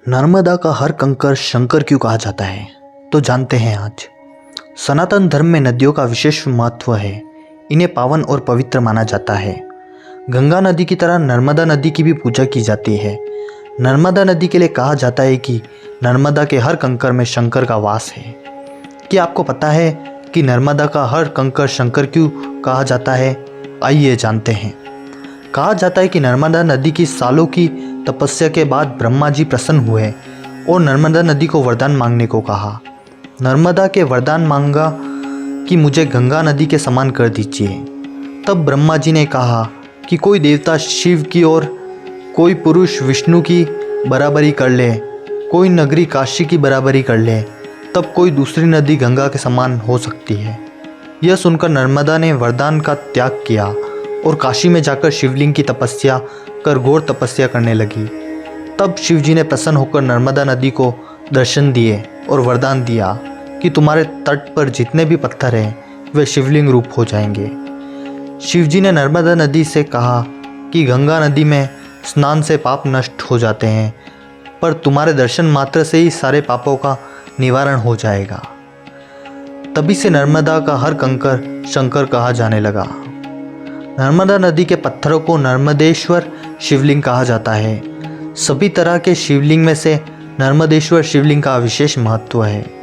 नर्मदा का हर कंकर शंकर क्यों कहा जाता है, तो जानते हैं आज। सनातन धर्म में नदियों का विशेष महत्व है। इन्हें पावन और पवित्र माना जाता है। गंगा नदी की तरह नर्मदा नदी की भी पूजा की जाती है। नर्मदा नदी के लिए कहा जाता है कि नर्मदा के हर कंकर में शंकर का वास है। क्या आपको पता है कि नर्मदा का हर कंकर शंकर क्यों कहा जाता है? आइए जानते हैं। कहा जाता है कि नर्मदा नदी की सालों की तपस्या के बाद ब्रह्मा जी प्रसन्न हुए और नर्मदा नदी को वरदान मांगने को कहा। नर्मदा के वरदान मांगा कि मुझे गंगा नदी के समान कर दीजिए। तब ब्रह्मा जी ने कहा कि कोई देवता शिव की और कोई पुरुष विष्णु की बराबरी कर ले, कोई नगरी काशी की बराबरी कर ले, तब कोई दूसरी नदी गंगा के समान हो सकती है। यह सुनकर नर्मदा ने वरदान का त्याग किया और काशी में जाकर शिवलिंग की तपस्या कर घोर तपस्या करने लगी। तब शिवजी ने प्रसन्न होकर नर्मदा नदी को दर्शन दिए और वरदान दिया कि तुम्हारे तट पर जितने भी पत्थर हैं वे शिवलिंग रूप हो जाएंगे। शिवजी ने नर्मदा नदी से कहा कि गंगा नदी में स्नान से पाप नष्ट हो जाते हैं, पर तुम्हारे दर्शन मात्र से ही सारे पापों का निवारण हो जाएगा। तभी से नर्मदा का हर कंकर शंकर कहा जाने लगा। नर्मदा नदी के पत्थरों को नर्मदेश्वर शिवलिंग कहा जाता है। सभी तरह के शिवलिंग में से नर्मदेश्वर शिवलिंग का विशेष महत्व है।